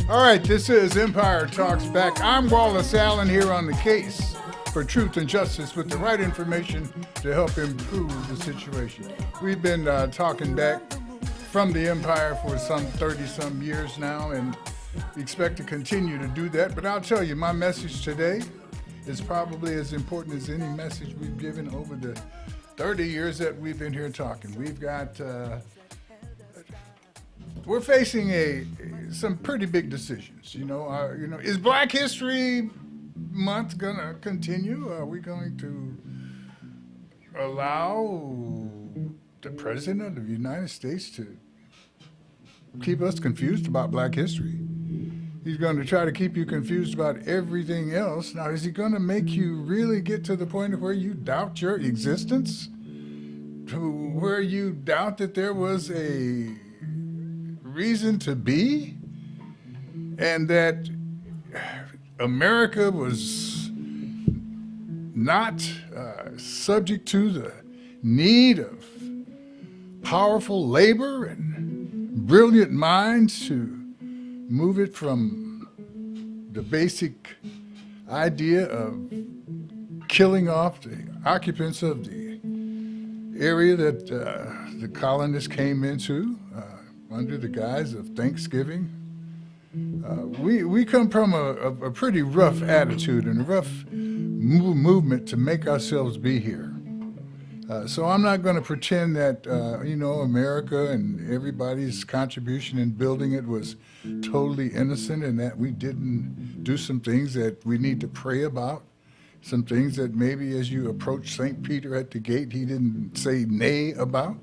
All right, this is Empire Talks Back. I'm Wallace Allen here on the case for truth and justice with the right information to help improve the situation. We've been talking back from the Empire for some 30-some years now, and we expect to continue to do that. But I'll tell you, my message today is probably as important as any message we've given over the 30 years that we've been here talking. We've got... we're facing some pretty big decisions. Is Black History Month gonna continue? Are we going to allow the President of the United States to keep us confused about Black history? He's going to try to keep you confused about everything else. Now, is he going to make you really get to the point of where you doubt your existence? To where you doubt that there was a reason to be, and that America was not subject to the need of powerful labor and brilliant minds to move it from the basic idea of killing off the occupants of the area that the colonists came into under the guise of Thanksgiving. We come from a pretty rough attitude and a rough movement to make ourselves be here. So I'm not going to pretend that, America and everybody's contribution in building it was totally innocent and that we didn't do some things that we need to pray about, some things that maybe as you approach St. Peter at the gate, he didn't say nay about.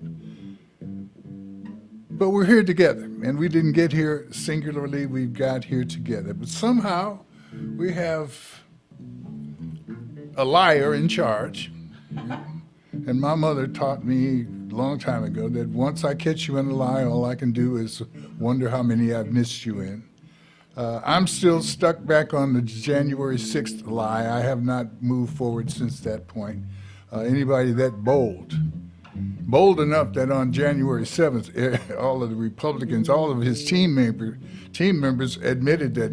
But we're here together, and we didn't get here singularly, we got here together. But somehow we have a liar in charge. And my mother taught me a long time ago that once I catch you in a lie, all I can do is wonder how many I've missed you in. I'm still stuck back on the January 6th lie. I have not moved forward since that point. Anybody that bold enough that on January 7th, all of the Republicans, all of his team members admitted that,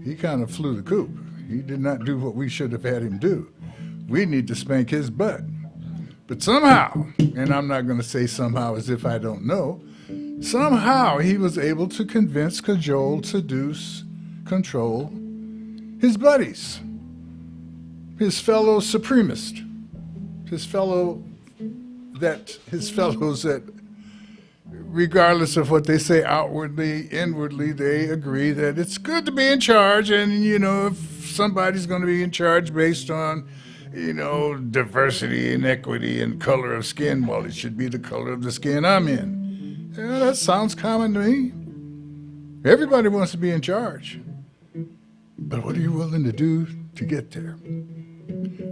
he kind of flew the coop. He did not do what we should have had him do. We need to spank his butt. But somehow, and I'm not going to say somehow as if I don't know, somehow he was able to convince, cajole, seduce, control his buddies, his fellow supremacist, his fellows that, regardless of what they say outwardly, inwardly, they agree that it's good to be in charge. And, if somebody's going to be in charge based on, diversity and equity and color of skin, well, it should be the color of the skin I'm in. Yeah, that sounds common to me. Everybody wants to be in charge. But what are you willing to do to get there?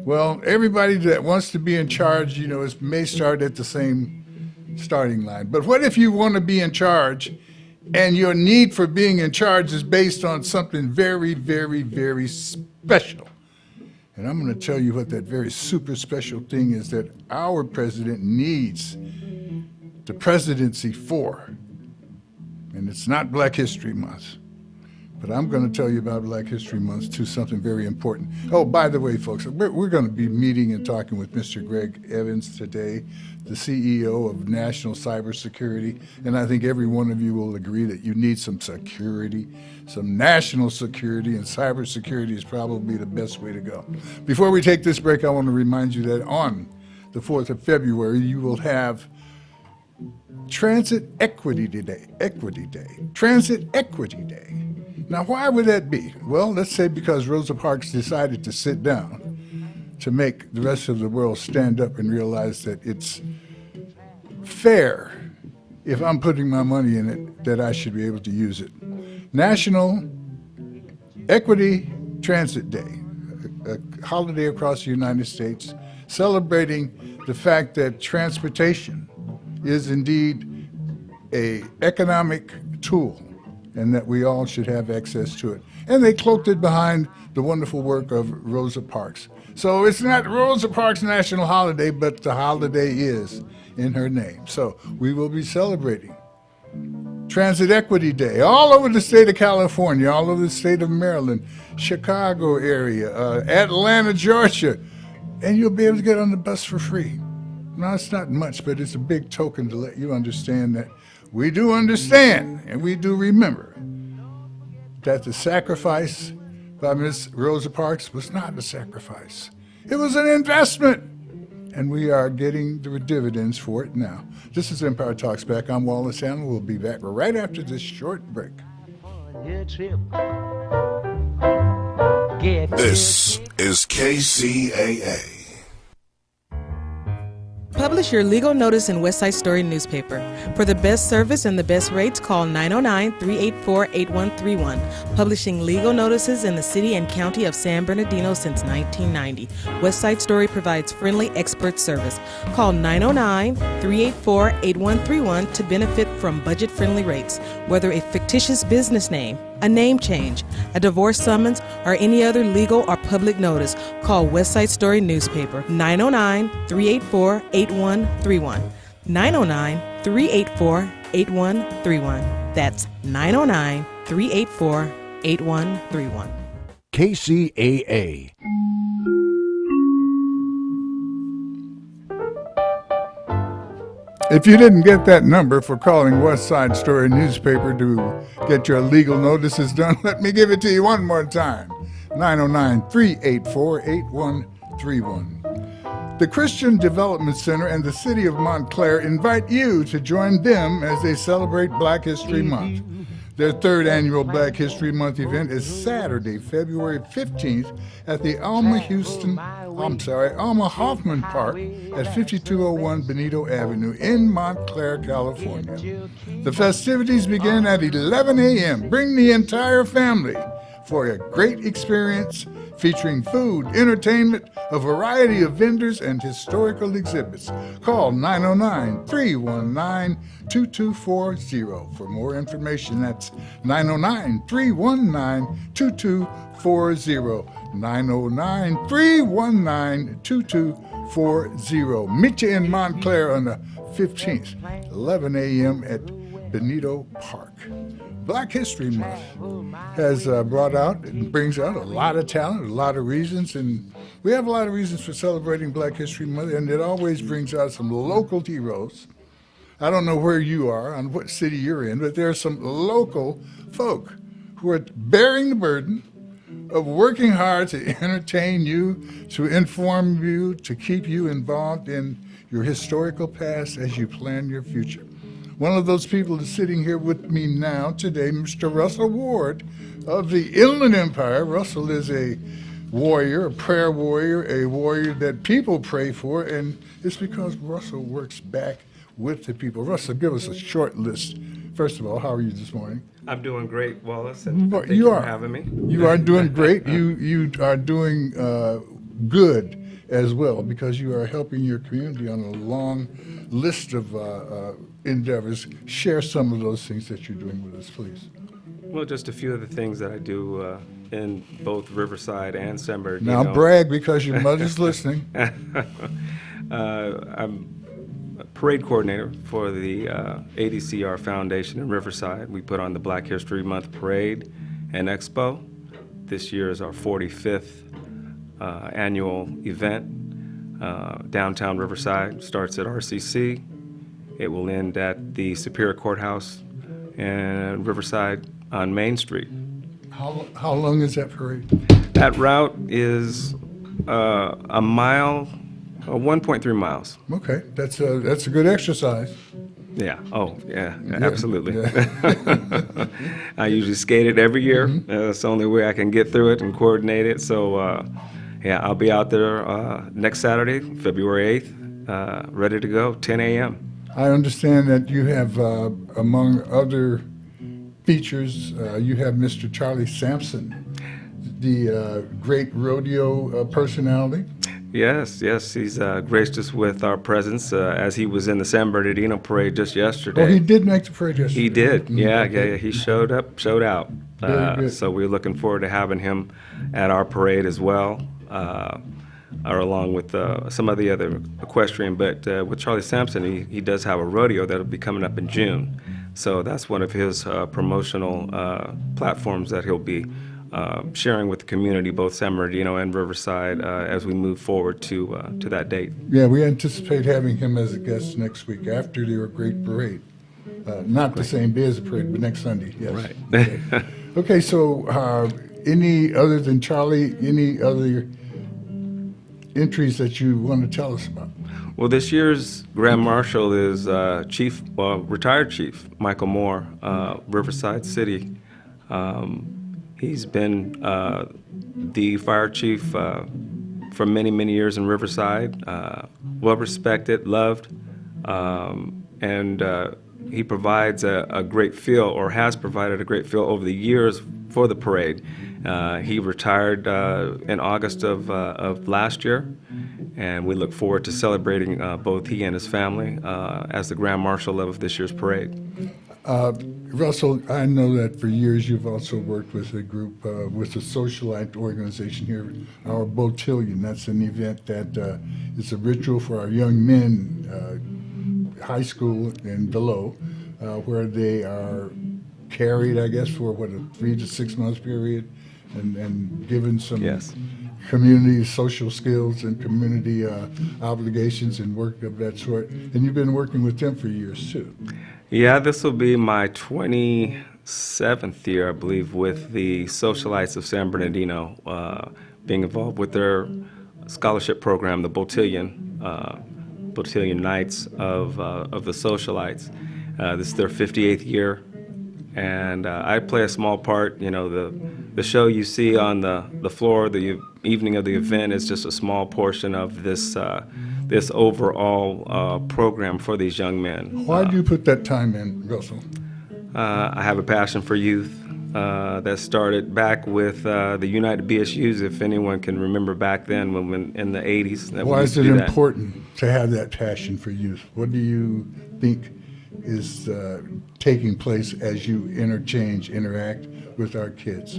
Well, everybody that wants to be in charge, may start at the same starting line. But what if you want to be in charge and your need for being in charge is based on something very, very, very special? And I'm going to tell you what that very super special thing is that our president needs the presidency for. And it's not Black History Month. But I'm going to tell you about Black History Month, too, something very important. Oh, by the way, folks, we're going to be meeting and talking with Mr. Greg Evans today, the CEO of National Cybersecurity. And I think every one of you will agree that you need some security, some national security, and cybersecurity is probably the best way to go. Before we take this break, I want to remind you that on the 4th of February, you will have Transit Equity Day. Transit Equity Day. Now, why would that be? Well, let's say because Rosa Parks decided to sit down to make the rest of the world stand up and realize that it's fair, if I'm putting my money in it, that I should be able to use it. National Equity Transit Day, a holiday across the United States, celebrating the fact that transportation is indeed an economic tool, and that we all should have access to it. And they cloaked it behind the wonderful work of Rosa Parks. So it's not Rosa Parks National Holiday, but the holiday is in her name. So we will be celebrating Transit Equity Day, all over the state of California, all over the state of Maryland, Chicago area, Atlanta, Georgia, and you'll be able to get on the bus for free. Now, it's not much, but it's a big token to let you understand that we do understand and we do remember that the sacrifice by Miss Rosa Parks was not a sacrifice. It was an investment, and we are getting the dividends for it now. This is Empire Talks Back. I'm Wallace Hamlin. We'll be back right after this short break. This is KCAA. Publish your legal notice in West Side Story newspaper. For the best service and the best rates, call 909-384-8131. Publishing legal notices in the city and county of San Bernardino since 1990. West Side Story provides friendly expert service. Call 909-384-8131 to benefit from budget-friendly rates. Whether a fictitious business name, a name change, a divorce summons, or any other legal or public notice, call West Side Story newspaper 909-384-8131. 909-384-8131. That's 909-384-8131. KCAA. If you didn't get that number for calling West Side Story newspaper to get your legal notices done, let me give it to you one more time. 909-384-8131. The Christian Development Center and the City of Montclair invite you to join them as they celebrate Black History Month. Their third annual Black History Month event is Saturday, February 15th at the Alma Hoffman Park at 5201 Benito Avenue in Montclair, California. The festivities begin at 11 a.m. Bring the entire family for a great experience featuring food, entertainment, a variety of vendors, and historical exhibits. Call 909-319-2240 for more information. That's 909-319-2240. 909-319-2240. Meet you in Montclair on the 15th, 11 a.m. at Benito Park. Black History Month has brought out and brings out a lot of talent, a lot of reasons, and we have a lot of reasons for celebrating Black History Month, and it always brings out some local heroes. I don't know where you are, on what city you're in, but there are some local folk who are bearing the burden of working hard to entertain you, to inform you, to keep you involved in your historical past as you plan your future. One of those people is sitting here with me now today, Mr. Russell Ward of the Inland Empire. Russell is a warrior, a prayer warrior, a warrior that people pray for, and it's because Russell works back with the people. Russell, give us a short list. First of all, how are you this morning? I'm doing great, Wallace, and thank you for having me. You are doing great. You are doing good as well, because you are helping your community on a long list of endeavors. Share some of those things that you're doing with us, please. Well, just a few of the things that I do in both Riverside and San Bernardino. Now brag, because your mother's listening. I'm a parade coordinator for the ADCR Foundation in Riverside. We put on the Black History Month Parade and Expo. This year is our 45th annual event. Downtown Riverside starts at RCC. It will end at the Superior Courthouse in Riverside on Main Street. How long is that parade? That route is a mile, 1.3 miles. Okay, that's a good exercise. Yeah. Oh, yeah. Absolutely. Yeah. I usually skate it every year. It's the only way I can get through it and coordinate it. So, yeah, I'll be out there next Saturday, February 8th, ready to go, 10 a.m. I understand that you have, among other features, you have Mr. Charlie Sampson, the great rodeo personality. Yes, he's graced us with our presence as he was in the San Bernardino parade just yesterday. Oh, he did make the parade yesterday. He did, yeah, Okay. yeah, he showed up, showed out. Very good. So we're looking forward to having him at our parade as well, or along with some of the other equestrian. But with Charlie Sampson, he does have a rodeo that'll be coming up in June. So that's one of his promotional platforms that he'll be sharing with the community, both San Bernardino and Riverside, as we move forward to that date. Yeah, we anticipate having him as a guest next week after the Great Parade. Not the same day as the parade, but next Sunday, yes. Right. Okay, okay, so any other than Charlie, any other entries that you want to tell us about? Well, this year's Grand Marshal is retired Chief Michael Moore, Riverside City. He's been the fire chief for many, many years in Riverside, well respected, loved, and he provides a great feel, or has provided a great feel over the years for the parade. He retired in August of last year, and we look forward to celebrating both he and his family as the Grand Marshal of this year's parade. Russell, I know that for years you've also worked with a group, with a socialite organization here, our Botillion. That's an event that is a ritual for our young men, high school and below, where they are carried, I guess, for what, a 3 to 6 month period, and given some Yes. community social skills and community obligations and work of that sort. And you've been working with them for years too. Yeah, this will be my 27th year, I believe, with the Socialites of San Bernardino, being involved with their scholarship program, the Botillion Nights of the Socialites. This is their 58th year, and I play a small part. You know, the show you see on the floor, the evening of the event, is just a small portion of this overall program for these young men. Why do you put that time in, Russell? I have a passion for youth that started back with the United BSUs, if anyone can remember back then when in the 80s. That we Why used is to it do that. important to have that passion for youth? What do you think is taking place as you interact with our kids?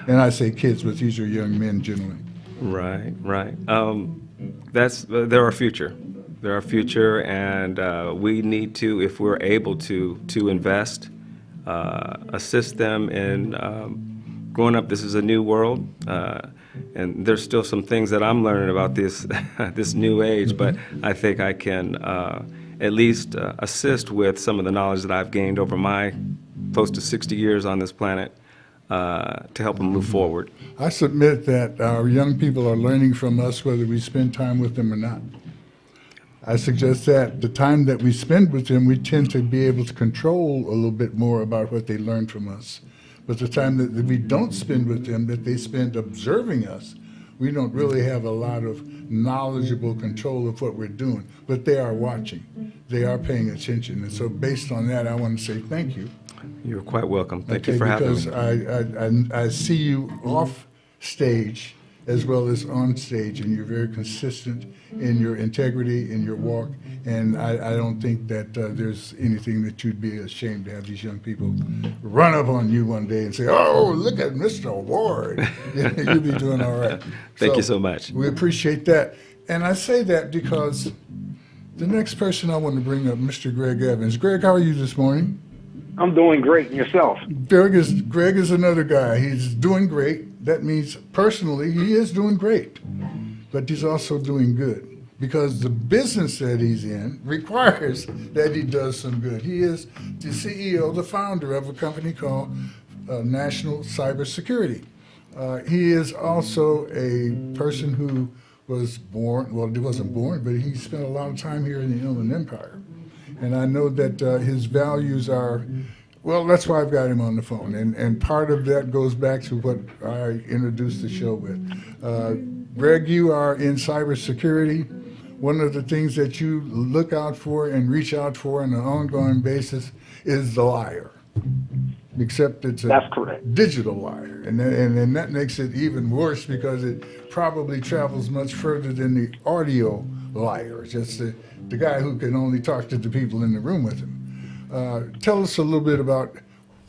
And I say kids, but these are young men generally. Right, right. They're our future. They're our future, and we need to, if we're able to invest, assist them in growing up. This is a new world, and there's still some things that I'm learning about this this new age. But I think I can at least assist with some of the knowledge that I've gained over my close to 60 years on this planet to help them move forward. I submit that our young people are learning from us whether we spend time with them or not. I suggest that the time that we spend with them, we tend to be able to control a little bit more about what they learn from us. But the time that we don't spend with them, that they spend observing us, we don't really have a lot of knowledgeable control of what we're doing. But they are watching. They are paying attention. And so based on that, I want to say thank you. You're quite welcome. Thank you for having me. Because I see you off stage as well as on stage, and you're very consistent in your integrity, in your walk, and I don't think that there's anything that you'd be ashamed to have these young people run up on you one day and say, "Oh, look at Mr. Ward." You'll be doing all right. Thank you so much. We appreciate that. And I say that because the next person I want to bring up, Mr. Greg Evans. Greg, how are you this morning? I'm doing great. And yourself? Greg is another guy. He's doing great. That means personally he is doing great, but he's also doing good because the business that he's in requires that he does some good. He is the CEO, the founder of a company called National Cybersecurity. He is also a person who was born, well, he wasn't born, but he spent a lot of time here in the Inland Empire. And I know that his values are, well, that's why I've got him on the phone. And part of that goes back to what I introduced the show with. Greg, you are in cybersecurity. One of the things that you look out for and reach out for on an ongoing basis is the liar. Except it's a That's correct. digital liar. And that makes it even worse because it probably travels much further than the audio liar, just the guy who can only talk to the people in the room with him. Tell us a little bit about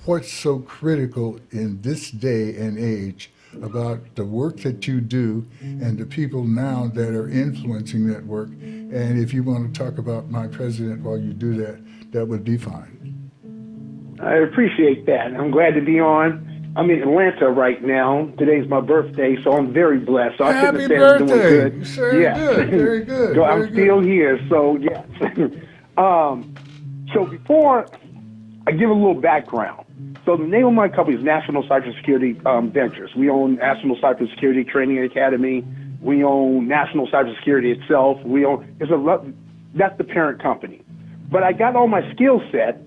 what's so critical in this day and age about the work that you do and the people now that are influencing that work. And if you want to talk about my president while you do that, that would be fine. I appreciate that. I'm glad to be on. I'm in Atlanta right now. Today's my birthday, so I'm very blessed. So I Happy couldn't have said I'm doing birthday. good. Very good. Very good. So Very I'm good. still here, so yes. So before I give a little background. So the name of my company is National Cybersecurity Ventures. We own National Cybersecurity Training Academy. We own National Cybersecurity itself. That's the parent company. But I got all my skill set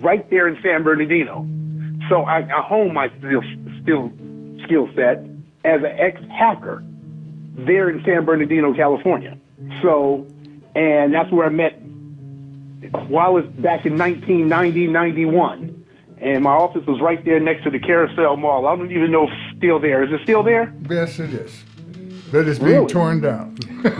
right there in San Bernardino. So I hone my skill set as an ex-hacker there in San Bernardino, California. So, and that's where I met Wallace back in 1990, 91. And my office was right there next to the Carousel Mall. I don't even know if it's still there. Is it still there? Yes, it is. But it's being Really? torn down. There.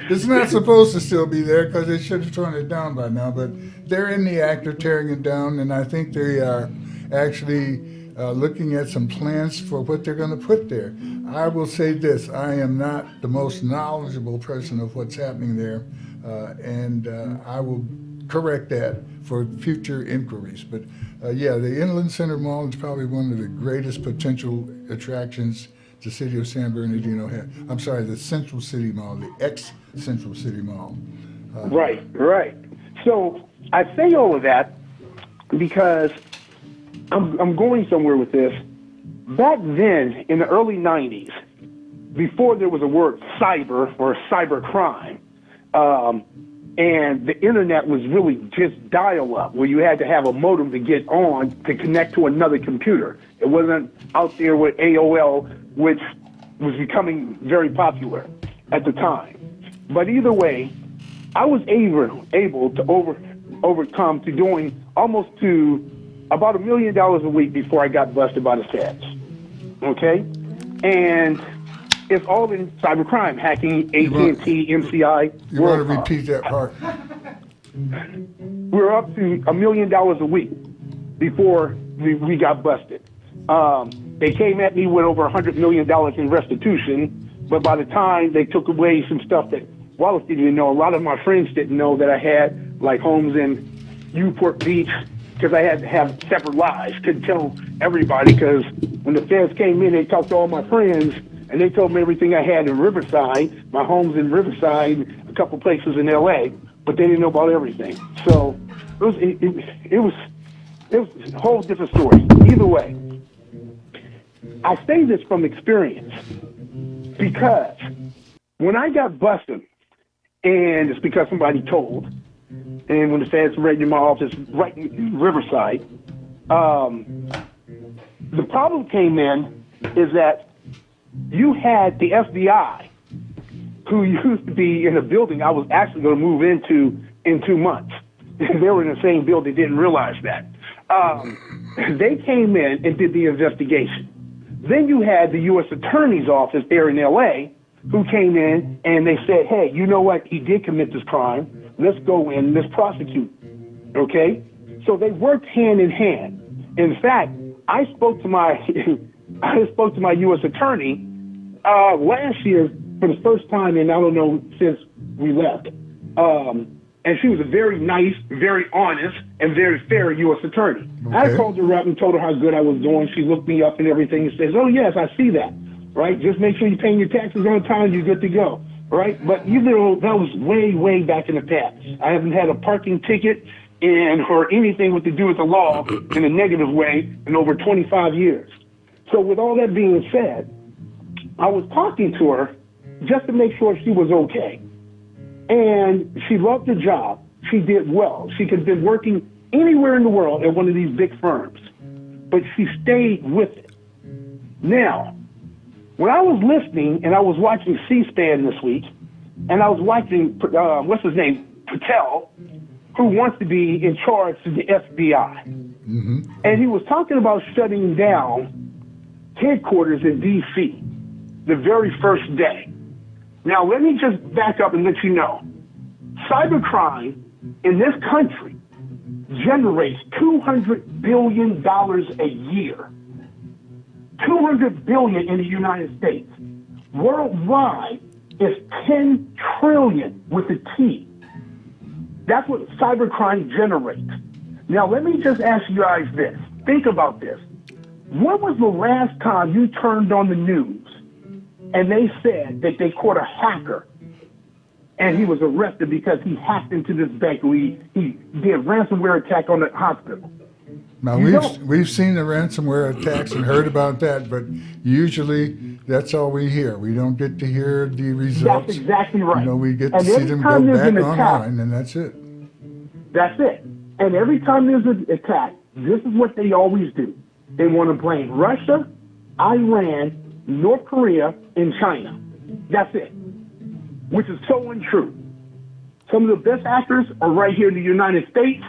It's not supposed to still be there because they should have torn it down by now. But they're in the act of tearing it down, and I think they are actually looking at some plans for what they're going to put there. I will say this: I am not the most knowledgeable person of what's happening there, and I will correct that for future inquiries. But yeah, the Inland Center Mall is probably one of the greatest potential attractions the city of San Bernardino has. I'm sorry, the Central City Mall, the ex-Central City Mall. Right. So I say all of that because I'm going somewhere with this. Back then, in the early 90s, before there was a word cyber or cyber crime, and the internet was really just dial-up, where you had to have a modem to get on to connect to another computer. It wasn't out there with AOL, which was becoming very popular at the time. But either way, I was able to overcome to doing almost to about $1 million a week before I got busted by the feds. Okay? And it's all in cybercrime, hacking, AT&T, MCI. You want to repeat that part? We're up to $1 million a week before we got busted. They came at me with over $100 million in restitution, but by the time they took away some stuff that Wallace didn't even know, a lot of my friends didn't know that I had, like homes in Newport Beach, because I had to have separate lives. Couldn't tell everybody, because when the feds came in, they talked to all my friends, and they told me everything I had in Riverside, my home's in Riverside, a couple places in L.A., but they didn't know about everything. So it was a whole different story. Either way, I say this from experience because when I got busted, and it's because somebody told, and when the feds raided my office right in Riverside, the problem came in is that you had the FBI, who used to be in a building I was actually going to move into in 2 months. They were in the same building, didn't realize that. They came in and did the investigation. Then you had the U.S. Attorney's Office there in L.A., who came in and they said, hey, you know what? He did commit this crime. Let's go in, let's prosecute. Okay? So they worked hand in hand. In fact, I spoke to my U.S. attorney last year for the first time, and I don't know since we left. And she was a very nice, very honest, and very fair U.S. attorney. Okay. I called her up and told her how good I was doing. She looked me up and everything and says, oh, yes, I see that. Right? Just make sure you're paying your taxes on time, you're good to go. Right? But even though that was way, way back in the past. I haven't had a parking ticket or anything with to do with the law in a negative way in over 25 years. So with all that being said, I was talking to her just to make sure she was okay. And she loved her job. She did well. She could have been working anywhere in the world at one of these big firms. But she stayed with it. Now, when I was listening and I was watching C-SPAN this week, and I was watching, what's his name, Patel, who wants to be in charge of the FBI. Mm-hmm. And he was talking about shutting down headquarters in D.C. the very first day. Now, let me just back up and let you know. Cybercrime in this country generates $200 billion a year. $200 billion in the United States. Worldwide is $10 trillion with a T. That's what cybercrime generates. Now, let me just ask you guys this. Think about this. When was the last time you turned on the news and they said that they caught a hacker and he was arrested because he hacked into this bank? He did a ransomware attack on the hospital. Now, we've seen the ransomware attacks and heard about that, but usually that's all we hear. We don't get to hear the results. That's exactly right. We get to And see every them go time there's back an attack, online, and that's it. That's it. And every time there's an attack, this is what they always do. They want to blame Russia, Iran, North Korea, and China. That's it, which is so untrue. Some of the best actors are right here in the United States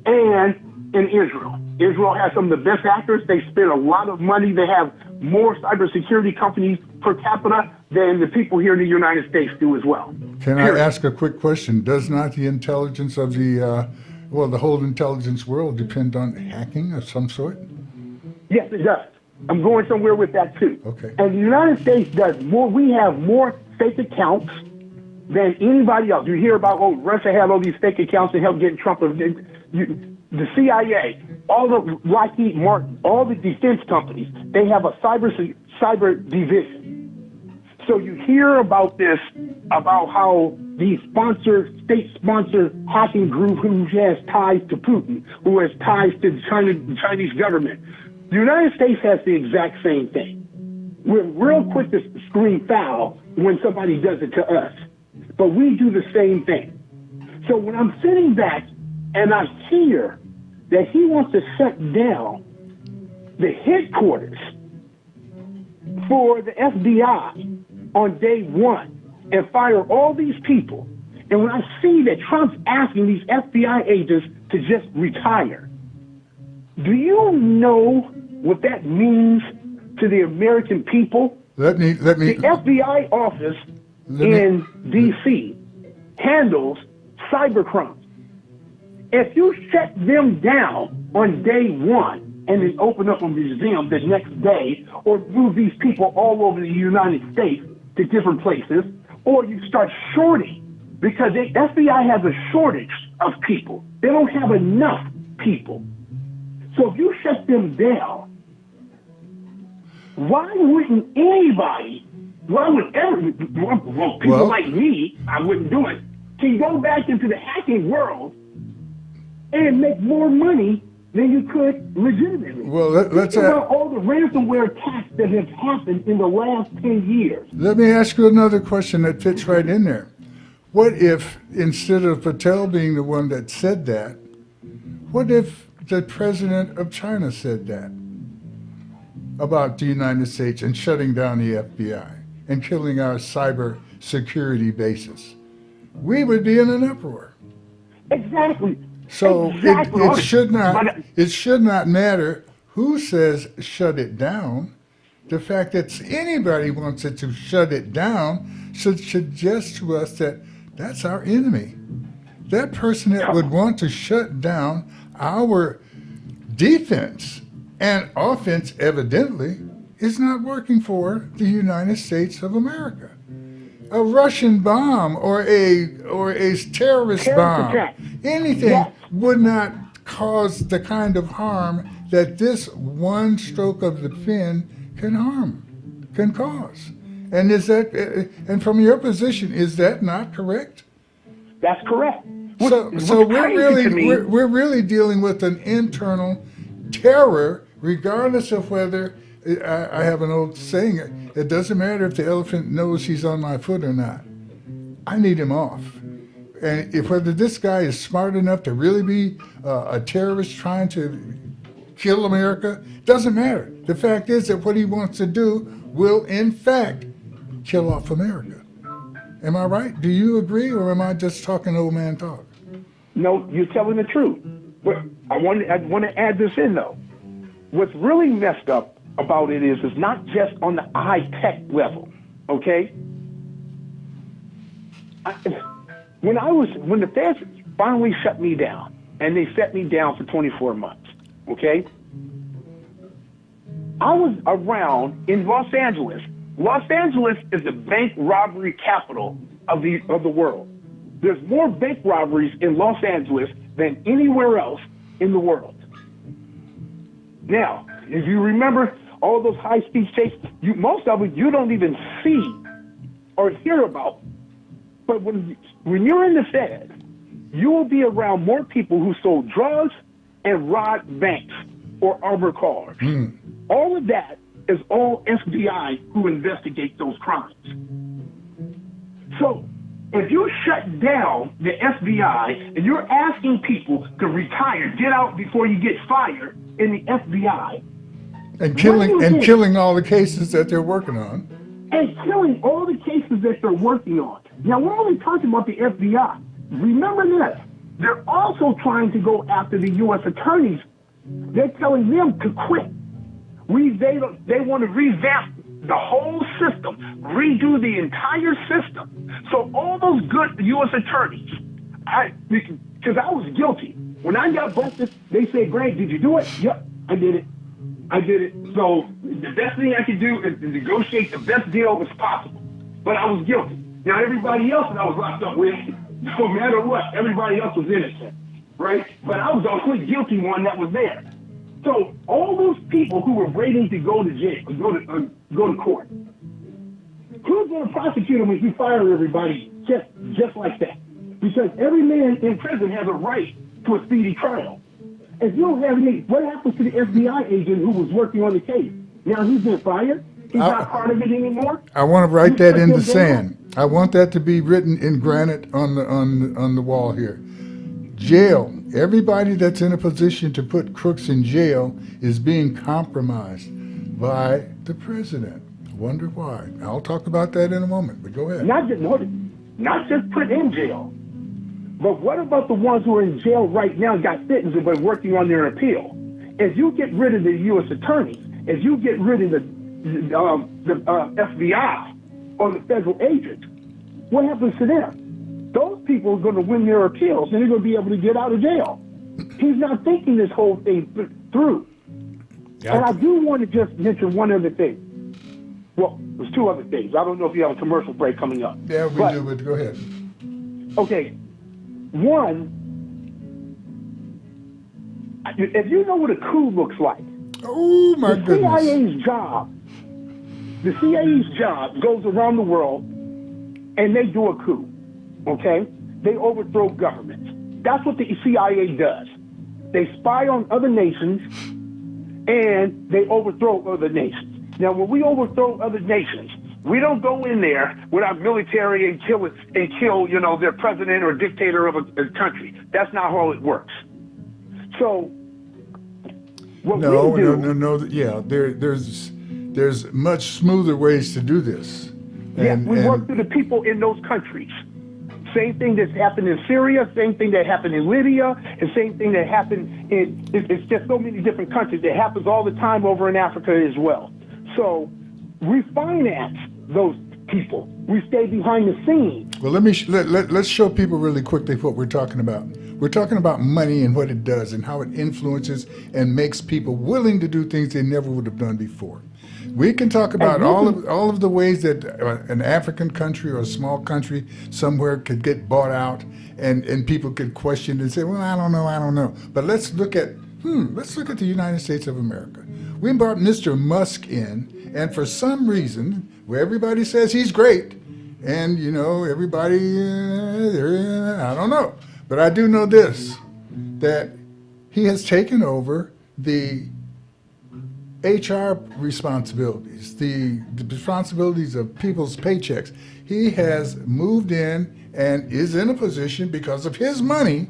and in Israel. Israel has some of the best actors. They spend a lot of money. They have more cybersecurity companies per capita than the people here in the United States do as well. Can I ask a quick question? Does not the intelligence of the whole intelligence world depend on hacking of some sort? Yes, it does. I'm going somewhere with that too. Okay. And the United States does more. We have more fake accounts than anybody else. You hear about, Russia had all these fake accounts and helped get Trump. The CIA, all the Lockheed Martin, all the defense companies, they have a cyber division. So you hear about this, about how the state-sponsored hacking group who has ties to Putin, who has ties to the Chinese government. The United States has the exact same thing. We're real quick to scream foul when somebody does it to us, but we do the same thing. So when I'm sitting back and I hear that he wants to shut down the headquarters for the FBI on day one and fire all these people, and when I see that Trump's asking these FBI agents to just retire, do you know what that means to the American people? Let me. The FBI office in D.C. handles cybercrime. If you shut them down on day one and then open up a museum the next day, or move these people all over the United States to different places, or you start shorting, because the FBI has a shortage of people. They don't have enough people. So if you shut them down, why wouldn't anybody, people like me, I wouldn't do it, can go back into the hacking world and make more money than you could legitimately? Well, let's think about all the ransomware attacks that have happened in the last 10 years. Let me ask you another question that fits right in there. What if, instead of Patel being the one that said that, what if the president of China said that about the United States and shutting down the FBI and killing our cyber security bases? We would be in an uproar. Exactly. So Exactly. it should not matter who says shut it down. The fact that anybody wants it to shut it down should suggest to us that that's our enemy. That person that would want to shut down our defense and offense evidently is not working for the United States of America. A Russian bomb or a terrorist bomb, attack. anything Yes. would not cause the kind of harm that this one stroke of the pen can cause. And and from your position, is that not correct? That's correct. So we're really dealing with an internal terror, regardless of whether I have an old saying. It doesn't matter if the elephant knows he's on my foot or not. I need him off. And if whether this guy is smart enough to really be a terrorist trying to kill America, doesn't matter. The fact is that what he wants to do will, in fact, kill off America. Am I right? Do you agree, or am I just talking old man talk? No, you're telling the truth. But I want to add this in, though. What's really messed up about it is it's not just on the high-tech level, okay? When the feds finally shut me down, and they set me down for 24 months, okay? I was around in Los Angeles. Los Angeles is the bank robbery capital of the world. There's more bank robberies in Los Angeles than anywhere else in the world. Now, if you remember all those high-speed chases, most of it you don't even see or hear about. But when you're in the Fed, you will be around more people who sold drugs and robbed banks or armored cars. All of that is all FBI who investigate those crimes. So if you shut down the FBI and you're asking people to retire, get out before you get fired in the FBI, And killing all the cases that they're working on. and killing all the cases that they're working on. Now, we're only talking about the FBI. Remember this. They're also trying to go after the U.S. attorneys. They're telling them to quit. They want to revamp the whole system, redo the entire system. So all those good U.S. attorneys, because I was guilty. When I got busted, they said, Greg, did you do it? Yep, I did it. So the best thing I could do is to negotiate the best deal as possible. But I was guilty. Now, everybody else that I was locked up with, no matter what, everybody else was innocent, right? But I was the only guilty one that was there. So all those people who were waiting to go to jail, go to court, who's going to prosecute them if you fire everybody just like that? Because every man in prison has a right to a speedy trial. If you don't have any, what happens to the FBI agent who was working on the case? Now he's been fired? He's not part of it anymore? I want to write that in the sand. I want that to be written in granite on the wall here. Jail. Everybody that's in a position to put crooks in jail is being compromised by the president. Wonder why. I'll talk about that in a moment, but go ahead. Not just put in jail. But what about the ones who are in jail right now, got sentenced, and been working on their appeal? If you get rid of the U.S. attorneys, if you get rid of the FBI or the federal agents, what happens to them? Those people are going to win their appeals, and they're going to be able to get out of jail. He's not thinking this whole thing through. Yeah. And I do want to just mention one other thing. Well, there's two other things. I don't know if you have a commercial break coming up. Yeah, we do, but go ahead. Okay. One, if you know what a coup looks like, Oh, my goodness. The CIA's job goes around the world and they do a coup, okay? They overthrow governments. That's what the CIA does. They spy on other nations and they overthrow other nations. Now, when we overthrow other nations, we don't go in there with our military and kill, their president or dictator of a country. That's not how it works. So, No. Yeah, there's much smoother ways to do this. We work through the people in those countries. Same thing that's happened in Syria, same thing that happened in Libya, and same thing that happened it's just so many different countries. It happens all the time over in Africa as well. So we finance those people. We stay behind the scenes. Well, let's show people really quickly what we're talking about. We're talking about money and what it does and how it influences and makes people willing to do things they never would have done before. We can talk about all of the ways that an African country or a small country somewhere could get bought out, and people could question and say, well, I don't know. But let's look at the United States of America. We brought Mr. Musk in, and for some reason, where everybody says he's great, and everybody, I don't know. But I do know this, that he has taken over the HR responsibilities, the responsibilities of people's paychecks. He has moved in and is in a position because of his money.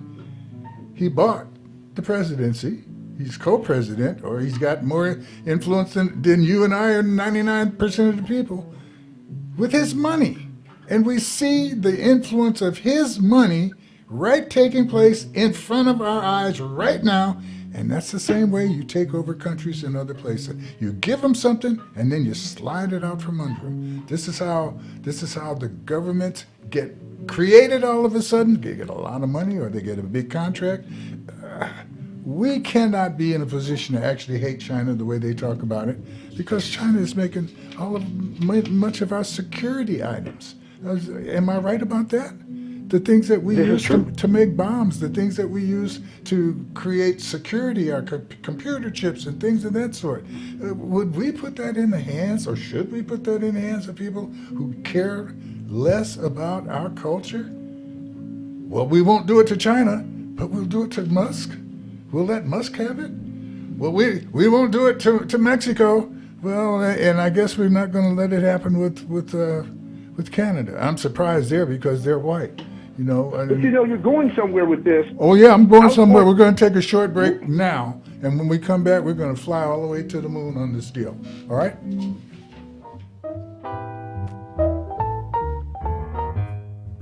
He bought the presidency. He's co-president, or he's got more influence than you and I or 99% of the people with his money. And we see the influence of his money taking place in front of our eyes right now. And that's the same way you take over countries in other places. You give them something, and then you slide it out from under them. This is how the governments get created all of a sudden. They get a lot of money, or they get a big contract. We cannot be in a position to actually hate China the way they talk about it, because China is making much of our security items. Am I right about that? the things that we This is use true. to make bombs, the things that we use to create security, our computer chips and things of that sort. Would we put that in the hands, or should we put that in the hands of people who care less about our culture? Well, we won't do it to China, but we'll do it to Musk. We'll let Musk have it. Well, we won't do it to Mexico. Well, and I guess we're not going to let it happen with Canada. I'm surprised there because they're white, you know. But you know, you're going somewhere with this. Oh yeah, I'm going somewhere. We're going to take a short break now, and when we come back, we're going to fly all the way to the moon on this deal. All right?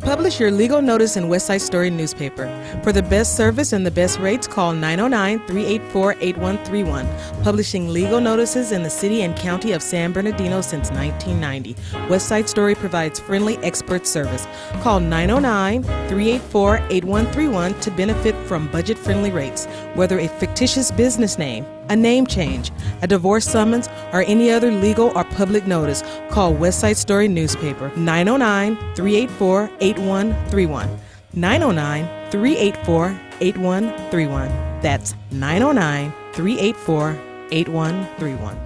Publish your legal notice in West Side Story newspaper. For the best service and the best rates, call 909-384-8131. Publishing legal notices in the city and county of San Bernardino since 1990. West Side Story provides friendly expert service. Call 909-384-8131 to benefit from budget-friendly rates. Whether a fictitious business name, a name change, a divorce summons, or any other legal or public notice, call West Side Story newspaper 909-384-8131. 909-384-8131. That's 909-384-8131.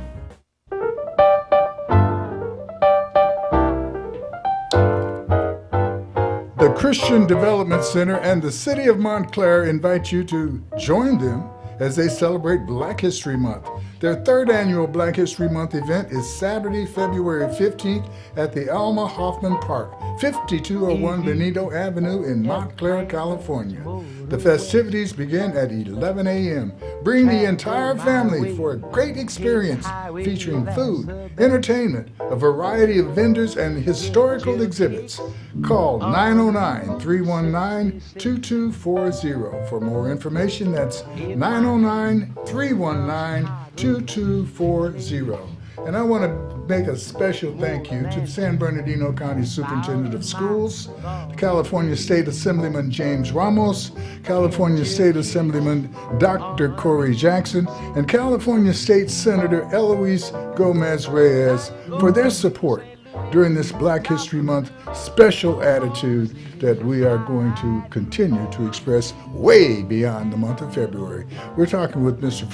The Christian Development Center and the City of Montclair invite you to join them as they celebrate Black History Month. Their third annual Black History Month event is Saturday, February 15th at the Alma Hoffman Park, 5201 Benito Avenue in Montclair, California. The festivities begin at 11 a.m. Bring the entire family for a great experience featuring food, entertainment, a variety of vendors, and historical exhibits. Call 909-319-2240. For more information, that's 909-319-2240. And I want to make a special thank you to the San Bernardino County Superintendent of Schools, California State Assemblyman James Ramos, California State Assemblyman Dr. Corey Jackson, and California State Senator Eloise Gomez Reyes for their support during this Black History Month special attitude that we are going to continue to express way beyond the month of February. We're talking with Mr.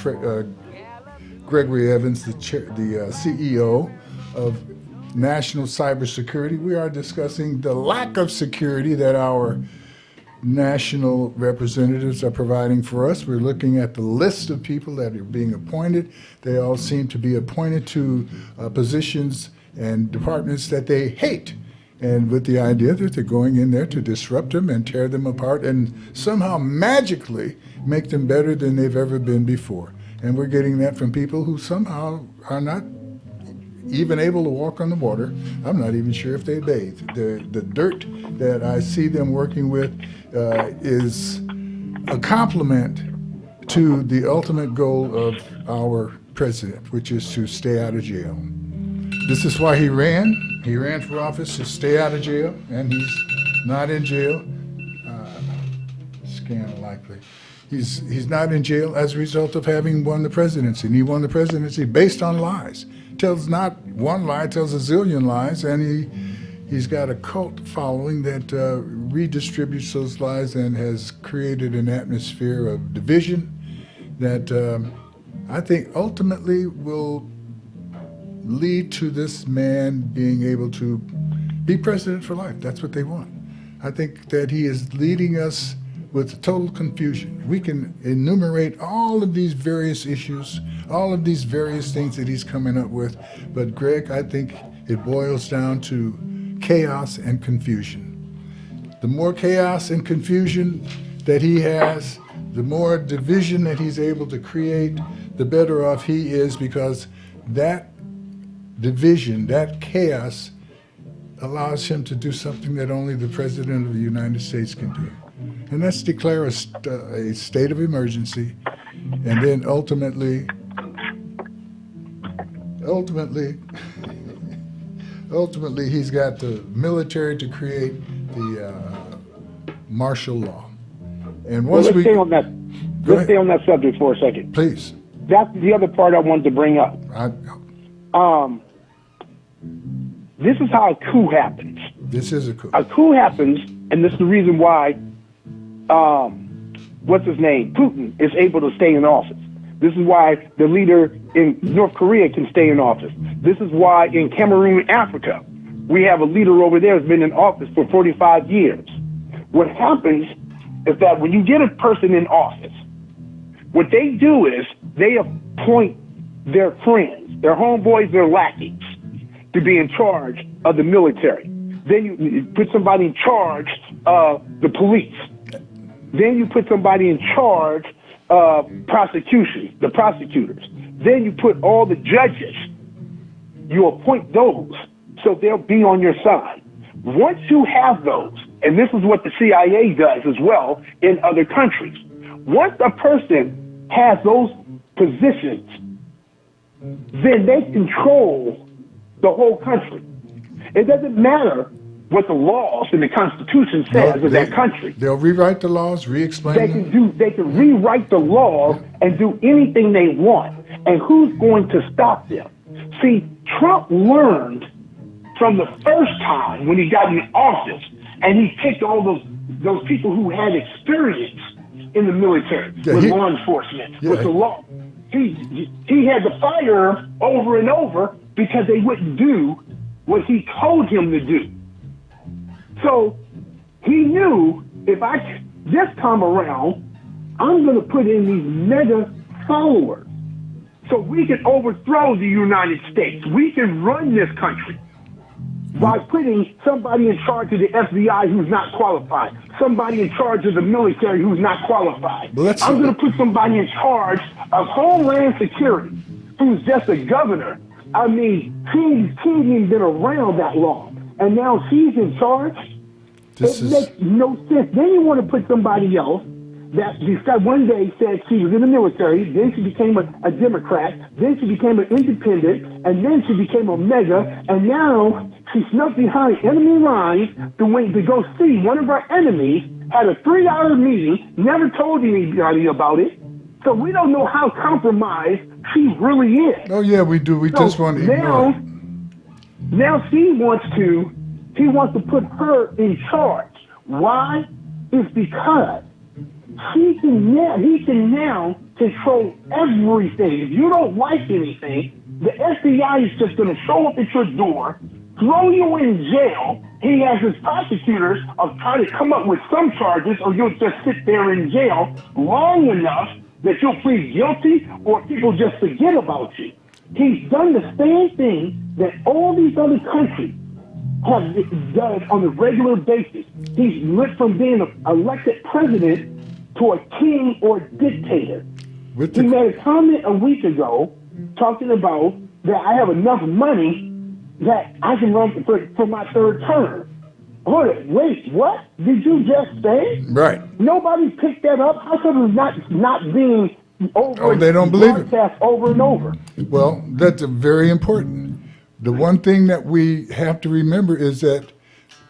Gregory Evans, the CEO of National Cybersecurity. We are discussing the lack of security that our national representatives are providing for us. We're looking at the list of people that are being appointed. They all seem to be appointed to positions and departments that they hate, and with the idea that they're going in there to disrupt them and tear them apart and somehow magically make them better than they've ever been before. And we're getting that from people who somehow are not even able to walk on the water. I'm not even sure if they bathe. The dirt that I see them working with is a compliment to the ultimate goal of our president, which is to stay out of jail. This is why he ran. He ran for office to stay out of jail, and he's not in jail. Scandal likely. He's not in jail as a result of having won the presidency. And he won the presidency based on lies. Tells not one lie, tells a zillion lies, and he's got a cult following that redistributes those lies and has created an atmosphere of division that I think ultimately will lead to this man being able to be president for life. That's what they want. I think that he is leading us with total confusion. We can enumerate all of these various issues, all of these various things that he's coming up with, but Greg, I think it boils down to chaos and confusion. The more chaos and confusion that he has, the more division that he's able to create, the better off he is, because that division, that chaos, allows him to do something that only the President of the United States can do. And that's declare a state of emergency, and then ultimately, he's got the military to create the martial law. And once let's stay on that. Let's stay on that subject for a second. Please. That's the other part I wanted to bring up. This is how a coup happens. This is a coup. A coup happens And this is the reason why, what's his name, Putin is able to stay in office. This is why the leader in North Korea can stay in office. This is why in Cameroon, Africa, we have a leader over there who's been in office for 45 years. What happens is that when you get a person in office, what they do is they appoint their friends, their homeboys, their lackeys, to be in charge of the military. Then you put somebody in charge of the police. Then you put somebody in charge of prosecution, the prosecutors. Then you put all the judges. You appoint those so they'll be on your side. Once you have those, and this is what the CIA does as well in other countries, once a person has those positions, then they control the whole country. It doesn't matter what the laws and the Constitution says of that country. They'll rewrite the laws, re-explain them. They can rewrite the laws and do anything they want. And who's going to stop them? See, Trump learned from the first time when he got in office, and he picked all those people who had experience in the military, with law enforcement, with the law. He had to fire them over and over because they wouldn't do what he told him to do. So he knew this time around, I'm going to put in these mega followers so we can overthrow the United States. We can run this country by putting somebody in charge of the FBI who's not qualified, somebody in charge of the military who's not qualified. I'm going to put somebody in charge of Homeland Security who's just a governor. I mean, he ain't even been around that long. And now he's in charge. It makes no sense. Then you want to put somebody else that one day said she was in the military, then she became a Democrat, then she became an independent, and then she became a mega, and now she snuck behind enemy lines to go see one of our enemies, had a 3-hour meeting, never told anybody about it. So we don't know how compromised she really is. Oh yeah, we do. We just want to ignore it. Now he wants to put her in charge. Why? It's because he can now control everything. If you don't like anything, the FBI is just going to show up at your door, throw you in jail. He has his prosecutors of trying to come up with some charges, or you'll just sit there in jail long enough that you'll plead guilty, or people just forget about you. He's done the same thing that all these other countries have done on a regular basis. He's went from being an elected president to a king or a dictator. He made a comment a week ago talking about that I have enough money that I can run for my third term. Hold it, wait, what did you just say? Right. Nobody picked that up. How come it's not being they don't believe it. Broadcast over and over? Well, that's very important. The one thing that we have to remember is that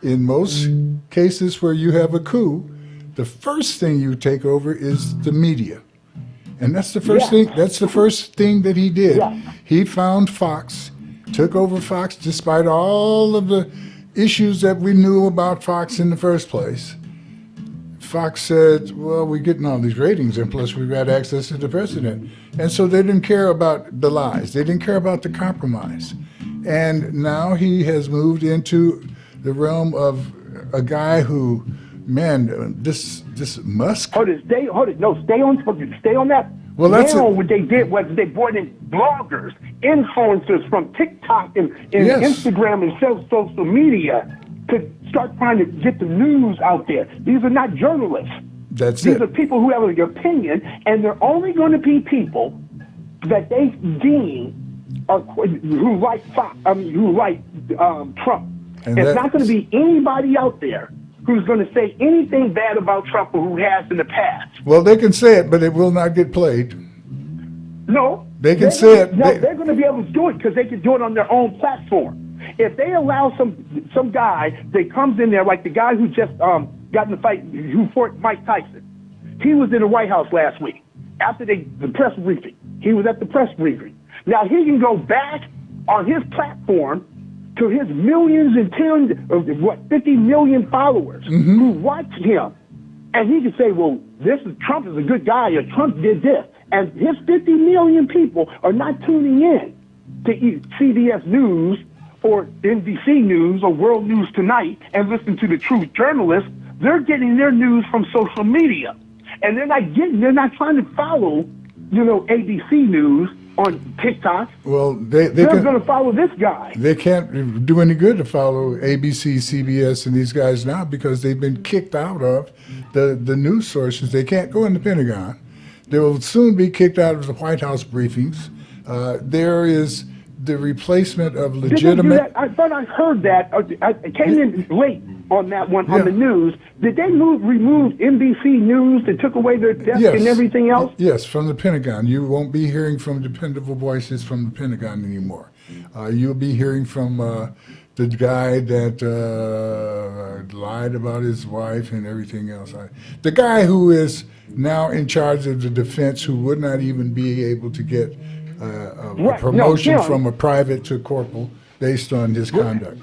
in most cases where you have a coup, the first thing you take over is the media. And that's the first thing. That's the first thing that he did. Yeah. He found Fox, took over Fox despite all of the issues that we knew about Fox in the first place. Fox said, well, we're getting all these ratings, and plus we've got access to the president. And so they didn't care about the lies. They didn't care about the compromise. And now he has moved into the realm of a guy who, man, this Musk. Stay on that. Well, that's what they did was they brought in bloggers, influencers from TikTok and Instagram and social media to start trying to get the news out there. These are not journalists. These are people who have an opinion, and they're only going to be people that they deem who like Trump. And it's not going to be anybody out there who's going to say anything bad about Trump or who has in the past. Well, they can say it, but it will not get played. No. They can say it. No, they're going to be able to do it because they can do it on their own platform. If they allow some guy that comes in there, like the guy who just got in the fight, who fought Mike Tyson, he was in the White House last week after the press briefing. He was at the press briefing. Now he can go back on his platform to his millions and tens of 50 million followers who watch him. And he can say, well, Trump is a good guy, or Trump did this. And his 50 million people are not tuning in to CBS News or NBC News or World News Tonight and listen to the truth journalists. They're getting their news from social media. And they're not trying to follow, ABC News on TikTok. Well, they're going to follow this guy. They can't do any good to follow ABC, CBS, and these guys now because they've been kicked out of the news sources. They can't go in the Pentagon. They will soon be kicked out of the White House briefings. There is the replacement of legitimate. I thought I heard that. I came in late on that one on the news. Did they remove NBC News that took away their desk and everything else? Yes, from the Pentagon. You won't be hearing from dependable voices from the Pentagon anymore. You'll be hearing from the guy that lied about his wife and everything else. The guy who is now in charge of the defense, who would not even be able to get a promotion from a private to corporal based on his conduct.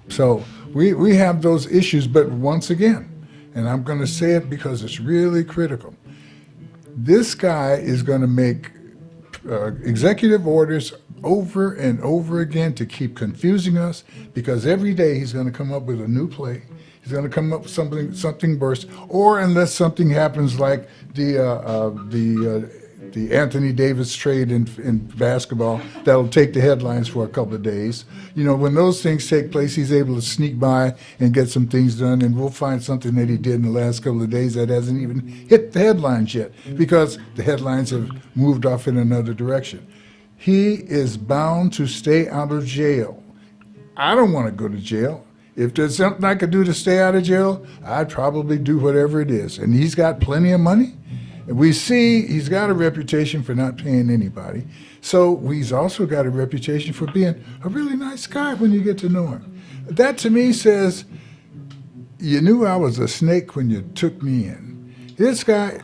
So we have those issues, but once again, and I'm going to say it because it's really critical, this guy is going to make executive orders over and over again to keep confusing us, because every day he's going to come up with a new play. He's going to come up with something burst, or unless something happens like the Anthony Davis trade in basketball, that'll take the headlines for a couple of days. When those things take place, he's able to sneak by and get some things done, and we'll find something that he did in the last couple of days that hasn't even hit the headlines yet, because the headlines have moved off in another direction. He is bound to stay out of jail. I don't want to go to jail. If there's something I could do to stay out of jail, I'd probably do whatever it is. And he's got plenty of money. We see he's got a reputation for not paying anybody. So he's also got a reputation for being a really nice guy when you get to know him. That to me says, you knew I was a snake when you took me in. This guy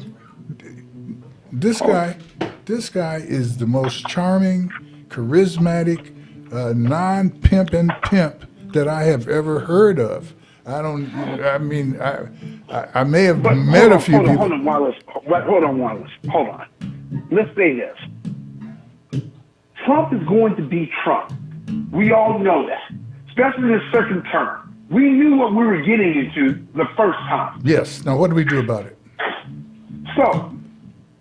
is the most charming, charismatic, non-pimping pimp that I have ever heard of. I may have met a few people. Hold on, Wallace. Hold on. Let's say this. Trump is going to be Trump. We all know that, especially this second term. We knew what we were getting into the first time. Yes. Now, what do we do about it? So,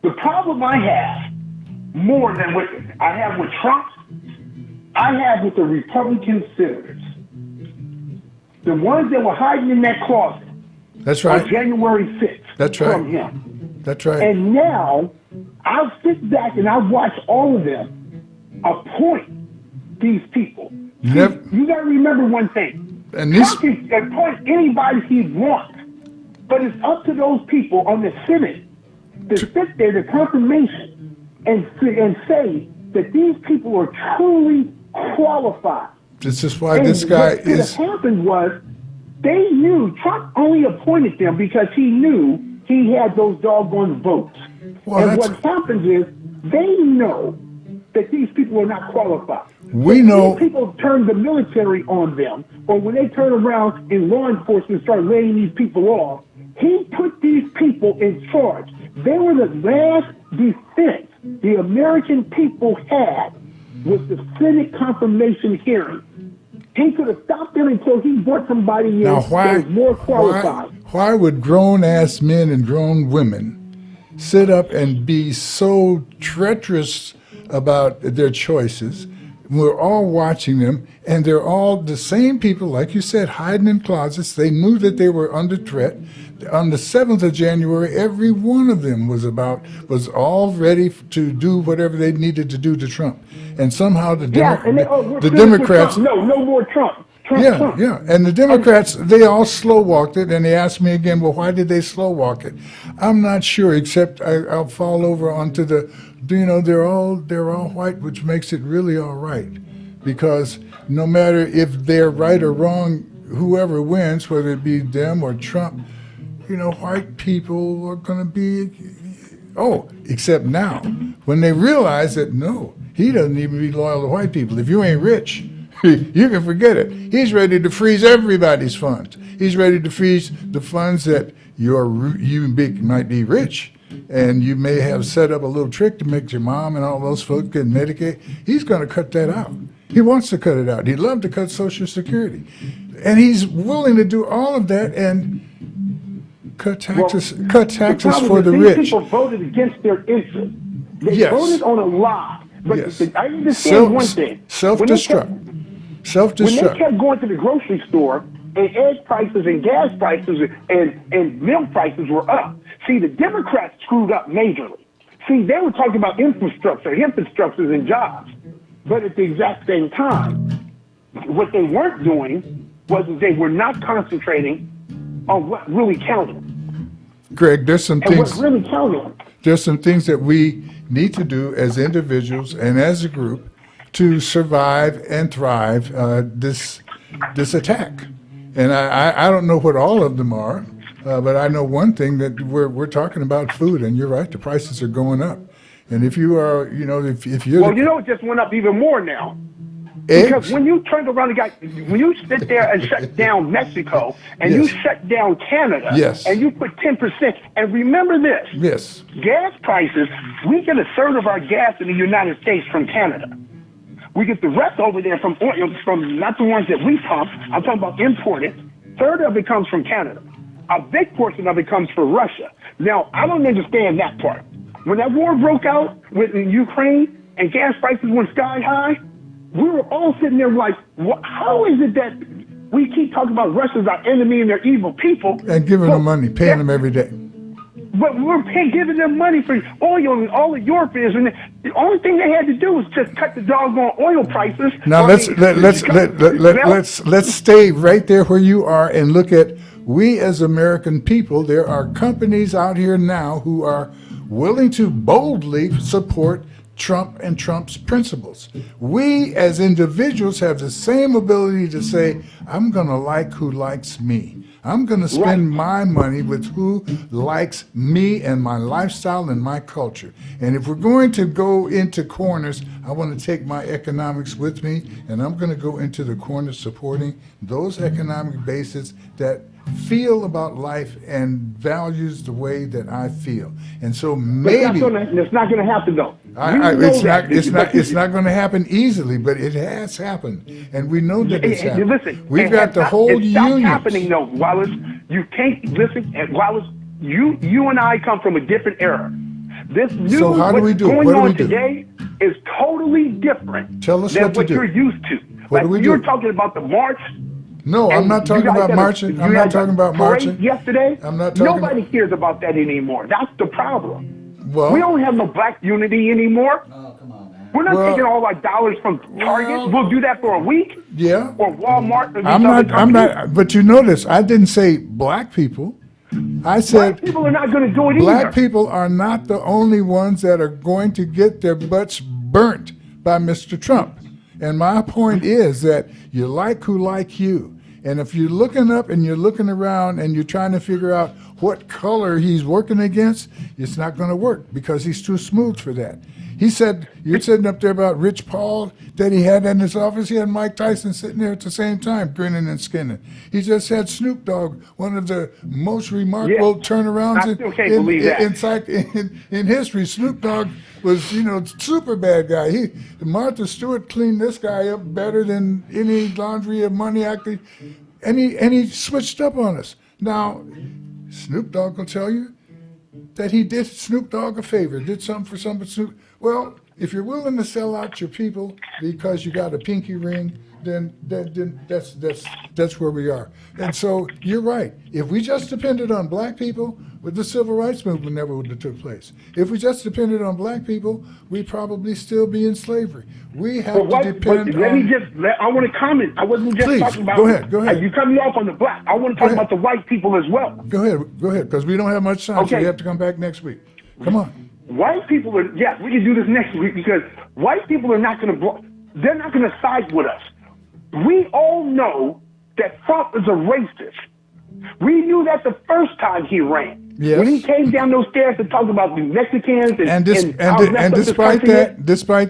the problem I have, more than what I have with Trump, I have with the Republican senators. The ones that were hiding in that closet. That's right. On January 6th. That's right. From him. That's right. And now, I'll sit back and I'll watch all of them appoint these people. You got to remember one thing. And this Trump can appoint anybody he wants, but it's up to those people on the Senate to sit there, the confirmation, and say that these people are truly qualified. This is why this guy is. What happened was they knew Trump only appointed them because he knew he had those doggone votes. Well, and what happens is they know that these people are not qualified. We know. When people turn the military on them, or when they turn around in law enforcement and start laying these people off, he put these people in charge. They were the last defense the American people had was the Senate confirmation hearing. He could have stopped them until he brought somebody in that was more qualified. Why would grown-ass men and grown women sit up and be so treacherous about their choices? We're all watching them, and they're all the same people, like you said, hiding in closets. They knew that they were under threat. On the 7th of January, every one of them was all ready to do whatever they needed to do to Trump. And somehow the Democrats... No more Trump. Trump. And the Democrats, they all slow walked it, and they asked me again, well, why did they slow walk it? I'm not sure, except I'll fall over onto they're all white, which makes it really all right, because no matter if they're right or wrong, whoever wins, whether it be them or Trump, white people are going to be, except now, when they realize that, no, he doesn't even be loyal to white people. If you ain't rich, You can forget it. He's ready to freeze everybody's funds. He's ready to freeze the funds that might be rich, and you may have set up a little trick to make your mom and all those folks get Medicaid. He's going to cut that out. He wants to cut it out. He'd love to cut Social Security. And he's willing to do all of that and cut taxes for the rich. People voted against their interests. They Yes. voted on a lie. But Yes. I understand one thing. Self-destruct. When they kept going to the grocery store and egg prices and gas prices and milk prices were up, see, the Democrats screwed up majorly. See, they were talking about infrastructures and jobs. But at the exact same time, what they weren't doing was they were not concentrating on what really counted. Greg, there's some And what things. really counted. There's some things that we need to do as individuals and as a group to survive and thrive this attack. And I don't know what all of them are, but I know one thing, that we're talking about food, and you're right, the prices are going up. And if you are, if you're Well, it just went up even more now. Because when you turned around when you sit there and shut down Mexico and you Yes. shut down Canada Yes. and you put 10%, and remember this, Yes. gas prices, we get a third of our gas in the United States from Canada. We get the rest over there from oil, from not the ones that we pump. I'm talking about imported. Third of it comes from Canada. A big portion of it comes from Russia. Now, I don't understand that part. When that war broke out with Ukraine and gas prices went sky high, we were all sitting there like, how is it that we keep talking about Russia's our enemy and they're evil people? and giving them money, paying them every day. But we're giving them money for oil and all of Europe is, and the only thing they had to do was just cut the doggone oil prices. Now let's stay right there where you are and look at, we as American people. There are companies out here now who are willing to boldly support Trump and Trump's principles. We as individuals have the same ability to say, I'm going to like who likes me. I'm going to spend my money with who likes me and my lifestyle and my culture. And if we're going to go into corners, I want to take my economics with me, and I'm going to go into the corners supporting those economic bases that feel about life and values the way that I feel. And so maybe it's not going to happen though. it's not going to happen easily, but it has happened, and we know that it's happened. Listen, we've got the whole union. It's union happening though, Wallace. You can't listen. Wallace, you and I come from a different era. This news, So how do we do? going What do on we do? today is totally different Tell us than what to do. you're used to. What do we You're do? talking about the march. No, I'm and not talking you guys about had marching. I'm you not had talking a about parade marching. Yesterday, I'm not talking nobody cares about that anymore. That's the problem. Well, We don't have no black unity anymore. Oh, come on, man. We're not Well- taking all our dollars from Target. We'll do that for a week. yeah. Or Walmart. Or these I'm other not. I'm companies. not. But you notice, I didn't say black people. I Black said people are not going to do it black either. people are not the only ones that are going to get their butts burnt by Mr. Trump. And my point is that you like who like you. And if you're looking up and you're looking around and you're trying to figure out what color he's working against, it's not going to work because he's too smooth for that. He said, you're sitting up there about Rich Paul that he had in his office. He had Mike Tyson sitting there at the same time, grinning and skinning. He just had Snoop Dogg, one of the most remarkable turnarounds I still can't believe that. in history. Snoop Dogg was, super bad guy. Martha Stewart cleaned this guy up better than any laundry of money actor, and he switched up on us. Now, Snoop Dogg will tell you that he did Snoop Dogg a favor, did something for somebody. Well, if you're willing to sell out your people because you got a pinky ring, then that's where we are. And so you're right. If we just depended on black people, with the civil rights movement never would have took place. If we just depended on black people, we'd probably still be in slavery. We have to depend on. I want to comment. I wasn't just Please, talking about. go ahead. You cut me off on the black. I want to talk about the white people as well. Go ahead, because we don't have much time, so Okay. you have to come back next week. Come on. White people are, yes, we can do this next week because white people are not going to, they're not going to side with us. We all know that Trump is a racist. We knew that the first time he ran. Yes. When he came down those stairs to talk about the Mexicans And despite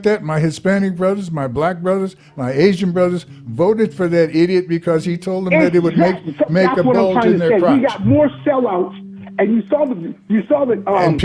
that, my Hispanic brothers, my black brothers, my Asian brothers voted for that idiot because he told them that it would make that's a what I'm bulge trying in to their say. crotch. We got more sellouts, and you saw the And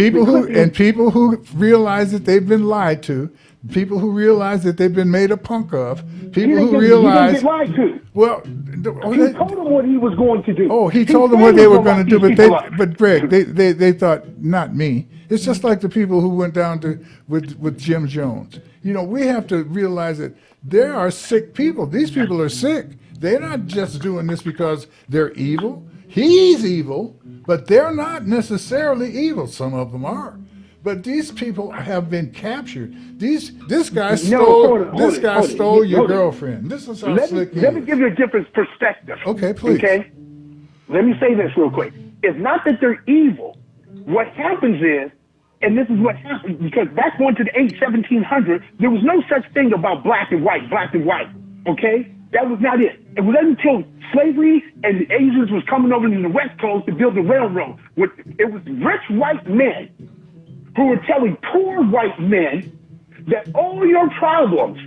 people who realize that they've been lied to, people who realize that they've been made a punk of, people who realize. He didn't get lied to. Well, He told them what he was going to do. oh, he told them what they were going to do, but but Greg, they thought not me. It's just like the people who went down to with Jim Jones. You know, we have to realize that there are sick people. These people are sick. They're not just doing this because they're evil. He's evil, but they're not necessarily evil. Some of them are. But these people have been captured. This guy stole your girlfriend. This is how slick he is. Let me give you a different perspective. Okay, please. Okay? Let me say this real quick. It's not that they're evil. What happens is, and this is what happens, because back going to the 1700s, there was no such thing about black and white, okay? That was not it. It was until slavery and the Asians was coming over to the West Coast to build the railroad. It was rich white men who were telling poor white men that all your problems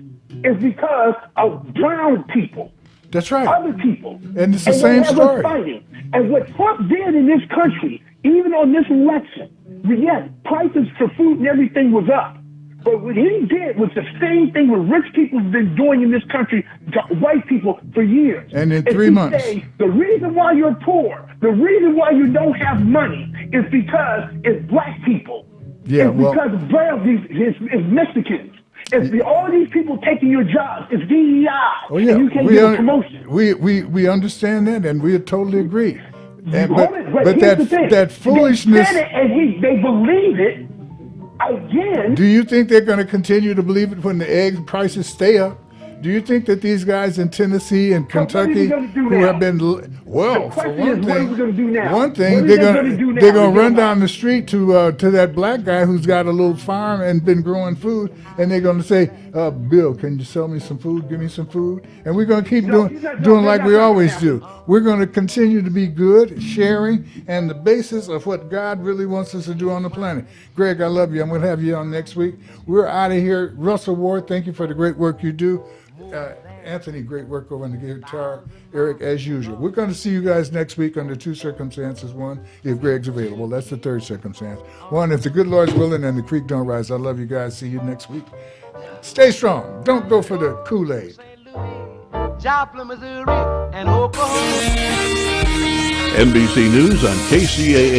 is because of brown people. That's right. Other people. And it's the same story. Fighting. And what Trump did in this country, even on this election, yes, prices for food and everything was up. But what he did was the same thing what rich people have been doing in this country to white people for years. And in 3 months. The reason why you're poor, the reason why you don't have money is because it's black people. Yeah, it's because it's Mexicans. It's all these people taking your jobs. It's DEI. Oh, yeah. And you can't get a promotion. We understand that, and we totally agree. And, but that foolishness. They said it and they believe it again. Do you think they're going to continue to believe it when the egg prices stay up? Do you think that these guys in Tennessee and Kentucky who have been for one thing, they're going to run down the street to that black guy who's got a little farm and been growing food, and they're going to say, Bill, can you sell me some food? Give me some food, and we're going to keep doing like we always do. We're going to continue to be good, sharing, and the basis of what God really wants us to do on the planet. Greg, I love you. I'm going to have you on next week. We're out of here. Russell Ward, thank you for the great work you do. Anthony, great work over on the guitar. Eric, as usual. We're going to see you guys next week under two circumstances. One, if Greg's available. That's the third circumstance. One, if the good Lord's willing and the creek don't rise. I love you guys. See you next week. Stay strong. Don't go for the Kool-Aid. Joplin, Missouri, and Oklahoma. NBC News on KCAA